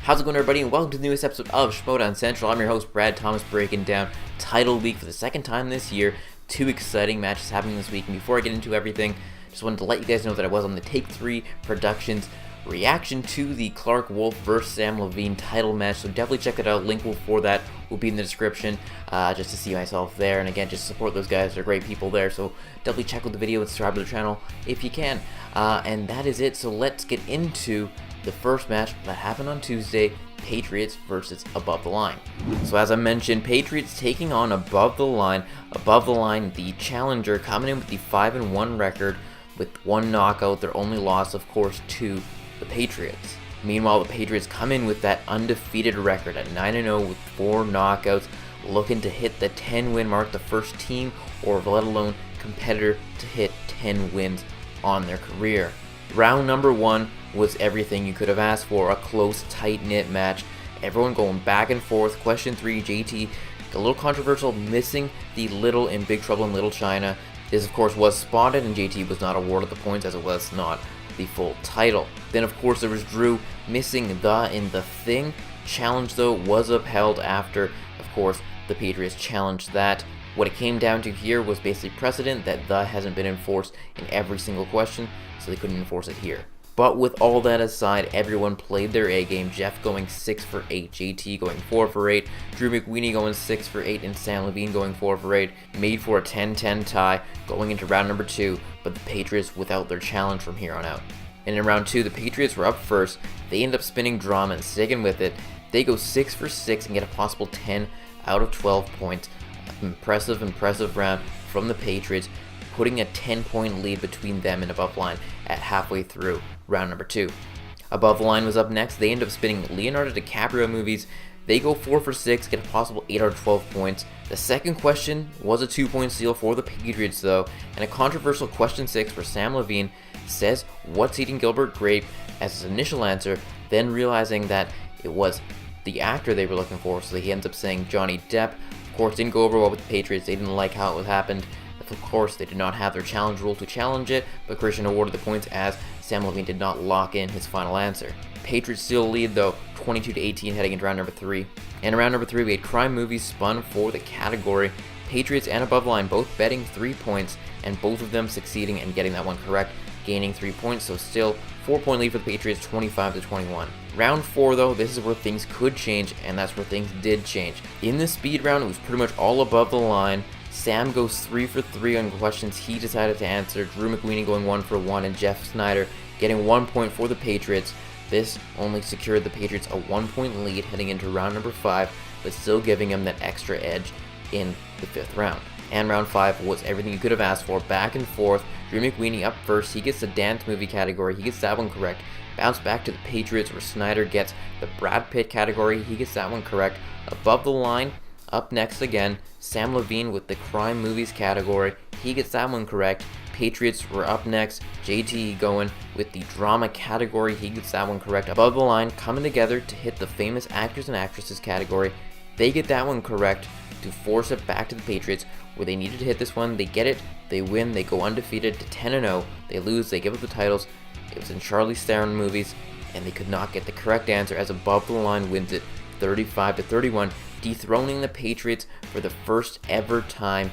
How's it going, everybody, and welcome to the newest episode of Schmoedown Central. I'm your host, Brad Thomas, breaking down Title Week for the second time this year. Two exciting matches happening this week, and before I get into everything, just wanted to let you guys know that I was on the Take 3 Productions reaction to the Clarke Wolfe vs. Samm Levine title match, so definitely check it out. Link for that will be in the description, just to see myself there, and again, just support those guys. They're great people there, so definitely check out the video and subscribe to the channel if you can. And that is it, so let's get into the first match that happened on Tuesday, Patriots versus Above the Line. So as I mentioned, Patriots taking on Above the Line. Above the Line, the challenger, coming in with the 5-1 record with one knockout, their only loss, of course, to the Patriots. Meanwhile, the Patriots come in with that undefeated record at 9-0 with 4 knockouts, looking to hit the 10-win mark, the first team or let alone competitor to hit 10 wins on their career. Round number 1 was everything you could have asked for, a close, tight-knit match. Everyone going back and forth. Question 3, JT, a little controversial, missing the Little in Big Trouble in Little China. This, of course, was spotted, and JT was not awarded the points as it was not the full title. Then, of course, there was Drew missing the in The Thing. Challenge, though, was upheld after, of course, the Patriots challenged that. What it came down to here was basically precedent that the hasn't been enforced in every single question, so they couldn't enforce it here. But with all that aside, everyone played their A game. Jeff going 6 for 8, JT going 4 for 8, Drew McWeeny going 6 for 8, and Samm Levine going 4 for 8. Made for a 10-10 tie going into round number 2, but the Patriots without their challenge from here on out. And in round 2, the Patriots were up first. They end up spinning drama and sticking with it. They go 6 for 6 and get a possible 10 out of 12 points. Impressive round from the Patriots, putting a 10-point lead between them and Above the Line at halfway through round number 2. Above the Line was up next. They end up spinning Leonardo DiCaprio movies. They go 4 for 6, get a possible 8 out of 12 points. The second question was a 2-point steal for the Patriots, though, and a controversial question 6 where Samm Levine says, "What's eating Gilbert Grape?" as his initial answer, then realizing that it was the actor they were looking for, so he ends up saying Johnny Depp. Of course, didn't go over well with the Patriots. They didn't like how it happened. Of course, they did not have their challenge rule to challenge it, but Christian awarded the points as Samm Levine did not lock in his final answer. Patriots still lead, though, 22-18 heading into round number 3. And in round number 3, we had crime movies spun for the category. Patriots and Above the Line both betting 3 points, and both of them succeeding and getting that one correct, gaining 3 points, so still 4-point lead for the Patriots, 25-21. Round 4, though, this is where things could change, and that's where things did change. In the speed round, it was pretty much all Above the Line. Sam goes 3 for 3 on questions he decided to answer, Drew McWeeny going 1 for 1, and Jeff Snyder getting 1 point for the Patriots. This only secured the Patriots a 1-point lead heading into round number 5, but still giving them that extra edge in the 5th round. And round 5 was everything you could have asked for, back and forth. Drew McWeeny up first, he gets the dance movie category, he gets that one correct. Bounce back to the Patriots where Snyder gets the Brad Pitt category, he gets that one correct. Above the Line, up next again, Samm Levine with the crime movies category, he gets that one correct. Patriots were up next, JT going with the drama category, he gets that one correct. Above the Line coming together to hit the famous actors and actresses category, they get that one correct to force it back to the Patriots where they needed to hit this one. They get it, they win, they go undefeated to 10-0, they lose, they give up the titles. It was in Charlize Theron movies, and they could not get the correct answer as Above the Line wins it 35-31, dethroning the Patriots for the first ever time,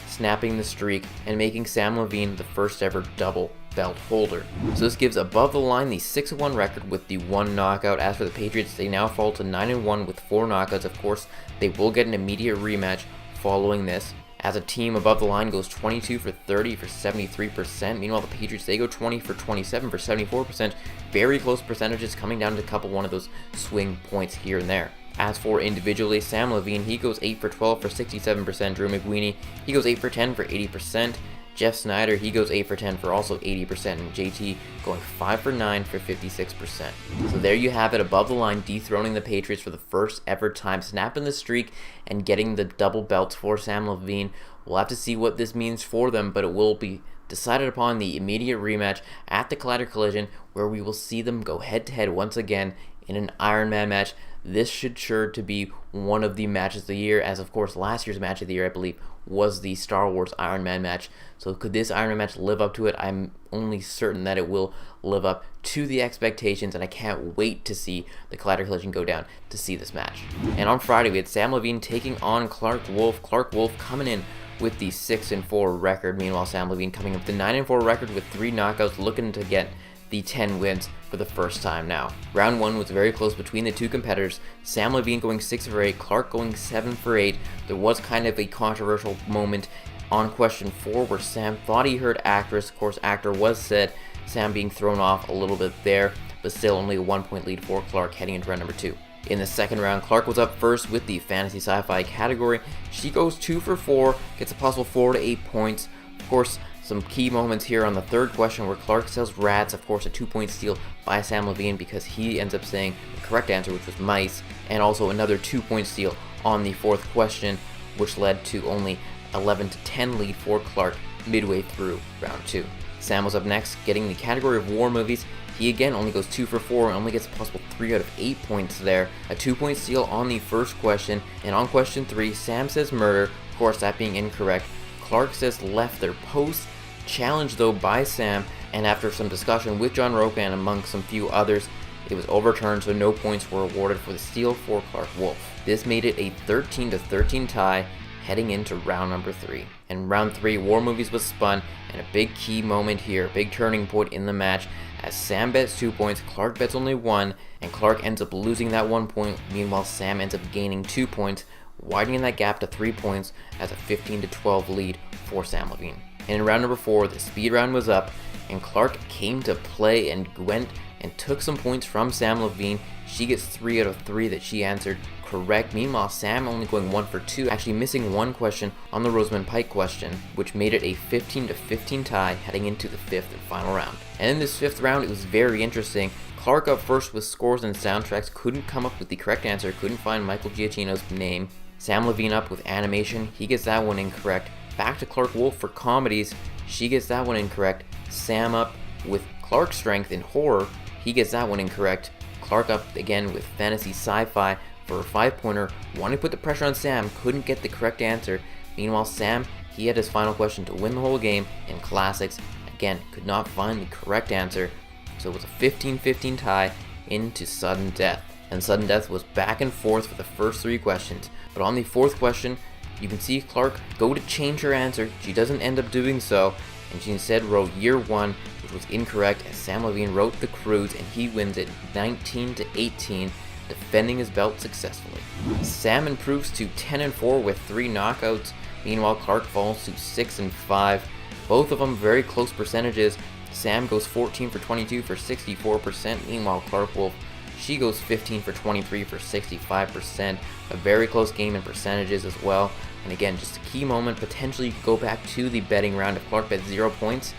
snapping the streak, and making Samm Levine the first ever double belt holder. So this gives Above the Line the 6-1 record with the 1 knockout. As for the Patriots, they now fall to 9-1 with 4 knockouts. Of course, they will get an immediate rematch following this. As a team, Above the Line goes 22 for 30 for 73%. Meanwhile, the Patriots, they go 20 for 27 for 74%. Very close percentages, coming down to one of those swing points here and there. As for individually, Samm Levine, he goes 8 for 12 for 67%. Drew McWeeny, he goes 8 for 10 for 80%. Jeff Snyder, he goes 8 for 10 for also 80%. And JT going 5 for 9 for 56%. So there you have it, Above the Line dethroning the Patriots for the first ever time, snapping the streak and getting the double belts for Samm Levine. We'll have to see what this means for them, but it will be decided upon the immediate rematch at the Collider Collision, where we will see them go head-to-head once again in an Iron Man match. This should sure to be one of the matches of the year, as of course last year's match of the year, I believe, was the Star Wars Iron Man match. So could this Iron Man match live up to it? I'm only certain that it will live up to the expectations, and I can't wait to see the Collider Collision go down to see this match. And on Friday, we had Samm Levine taking on Clarke Wolfe. Clarke Wolfe coming in with the 6-4 record. Meanwhile, Samm Levine coming up with the 9-4 record with 3 knockouts, looking to get the 10 wins for the first time now. Round 1 was very close between the two competitors. Samm Levine going 6 for 8, Clarke going 7 for 8. There was kind of a controversial moment on question 4 where Sam thought he heard actress. Of course, actor was said. Sam being thrown off a little bit there, but still only a 1-point lead for Clarke heading into round number 2. In the second round, Clarke was up first with the fantasy sci-fi category. She goes 2 for 4, gets a possible 4 to 8 points. Of course, some key moments here on the third question where Clarke says rats, of course a 2-point steal by Samm Levine because he ends up saying the correct answer, which was mice, and also another 2-point steal on the fourth question, which led to only 11 to 10 lead for Clarke midway through round 2. Sam was up next, getting the category of war movies. He again only goes 2 for 4 and only gets a possible 3 out of 8 points there. A 2-point steal on the first question, and on question 3, Sam says murder, of course that being incorrect. Clarke says left their post, challenged though by Sam, and after some discussion with John Ropan among some few others, it was overturned, so no points were awarded for the steal for Clarke Wolfe. This made it a 13-13 tie heading into round number 3. In round 3, War Movies was spun, and a big key moment here, a big turning point in the match, as Sam bets 2 points, Clarke bets only 1, and Clarke ends up losing that 1 point. Meanwhile, Sam ends up gaining 2 points, widening that gap to 3 points as a 15-12 lead for Samm Levine. And in round number 4, the speed round was up, and Clarke came to play and went and took some points from Samm Levine. She gets 3 out of 3 that she answered correct. Meanwhile, Sam only going 1 for 2, actually missing one question on the Rosamund Pike question, which made it a 15-15 tie heading into the 5th and final round. And in this 5th round, it was very interesting. Clarke up first with scores and soundtracks, couldn't come up with the correct answer, couldn't find Michael Giacchino's name. Samm Levine up with animation, he gets that one incorrect. Back to Clarke Wolfe for comedies, she gets that one incorrect. Sam up with Clarke strength in horror, he gets that one incorrect. Clarke up again with fantasy sci-fi for a 5-pointer, wanted to put the pressure on Sam, couldn't get the correct answer. Meanwhile, Sam, he had his final question to win the whole game in classics, again, could not find the correct answer, so it was a 15-15 tie into sudden death. And sudden death was back and forth for the first 3 questions, but on the 4th question, you can see Clarke go to change her answer. She doesn't end up doing so, and she instead wrote year 1, which was incorrect, as Samm Levine wrote the cruise, and he wins it 19-18, defending his belt successfully. Sam improves to 10-4 with 3 knockouts. Meanwhile, Clarke falls to 6-5. Both of them very close percentages. Sam goes 14 for 22 for 64%. Meanwhile, Clarke Wolfe, she goes 15 for 23 for 65%. A very close game in percentages as well. And again, just a key moment. Potentially go back to the betting round. If Clarke bets 0 points,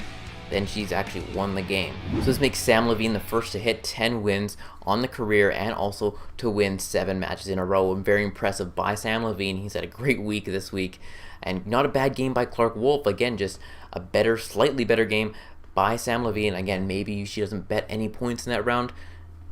then she's actually won the game. So this makes Samm Levine the first to hit 10 wins on the career and also to win 7 matches in a row. Very impressive by Samm Levine. He's had a great week this week. And not a bad game by Clarke Wolfe. Again, just a better, slightly better game by Samm Levine. Again, maybe she doesn't bet any points in that round.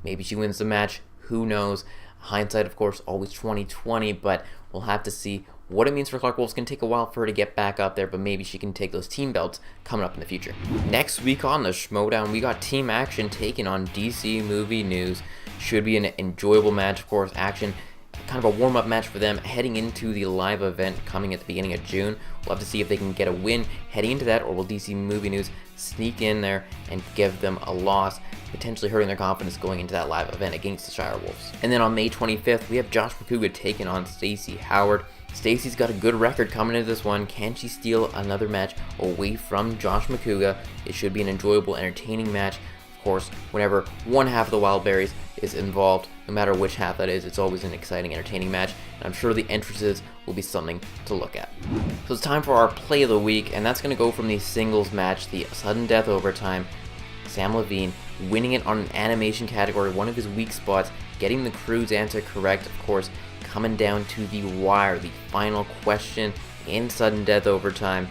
Maybe she wins the match. Who knows? Hindsight, of course, always 20/20, but we'll have to see what it means for Clarke Wolfe. It's going to take a while for her to get back up there, but maybe she can take those team belts coming up in the future. Next week on the Schmoedown, we got Team Action taking on DC Movie News. Should be an enjoyable match, of course. Action, kind of a warm-up match for them heading into the live event coming at the beginning of June. We'll have to see if they can get a win heading into that, or will DC Movie News sneak in there and give them a loss, potentially hurting their confidence going into that live event against the Shire Wolves. And then on May 25th, we have Josh McCouga taking on Stacey Howard. Stacey's got a good record coming into this one. Can she steal another match away from Josh McCouga? It should be an enjoyable, entertaining match. Of course, whenever one half of the Wild Berries is involved, no matter which half that is, it's always an exciting, entertaining match. And I'm sure the entrances will be something to look at. So it's time for our play of the week, and that's going to go from the singles match, the sudden death overtime. Samm Levine winning it on an animation category, one of his weak spots, getting the crew's answer correct, of course, coming down to the wire, the final question in sudden death overtime.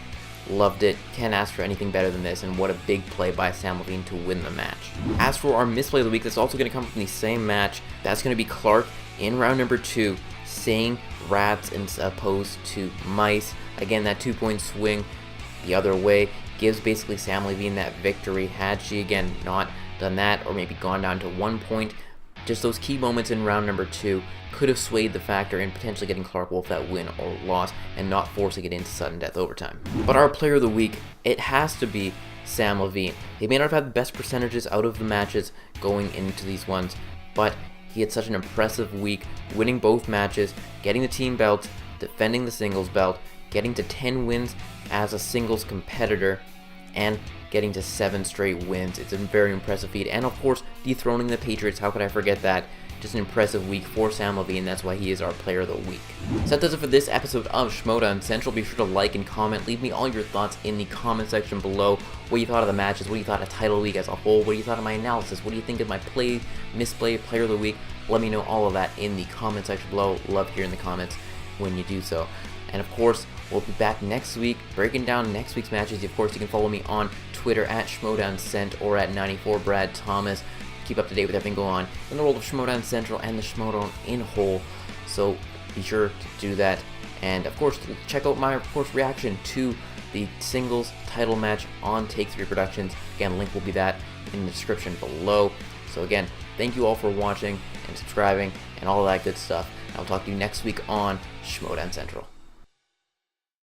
Loved it. Can't ask for anything better than this, and what a big play by Samm Levine to win the match. As for our misplay of the week, that's also going to come from the same match. That's going to be Clarke in round number 2, saying rats as opposed to mice. Again, that 2-point swing the other way gives basically Samm Levine that victory. Had she again not done that, or maybe gone down to 1 point, just those key moments in round number 2 could have swayed the factor in potentially getting Clarke Wolfe that win or loss and not forcing it into sudden death overtime. But our player of the week, it has to be Samm Levine. He may not have had the best percentages out of the matches going into these ones, but he had such an impressive week, winning both matches, getting the team belts, defending the singles belt, getting to 10 wins as a singles competitor, and getting to 7 straight wins. It's a very impressive feat, and of course, dethroning the Patriots. How could I forget that? Just an impressive week for Samm Levine. That's why he is our player of the week. So that does it for this episode of Schmoedown Central. Be sure to like and comment. Leave me all your thoughts in the comment section below. What you thought of the matches, what you thought of Title League as a whole, what you thought of my analysis, what do you think of my play, misplay, player of the week. Let me know all of that in the comment section below. Love hearing the comments when you do so. And of course, we'll be back next week breaking down next week's matches. Of course, you can follow me on Twitter at SchmoedownCent or at 94BradThomas. Keep up to date with everything going on in the world of Schmoedown Central and the Schmoedown in whole. So be sure to do that. And of course, check out my reaction to the singles title match on Take 3 Productions. Again, link will be that in the description below. So again, thank you all for watching and subscribing and all that good stuff. I'll talk to you next week on Schmoedown Central.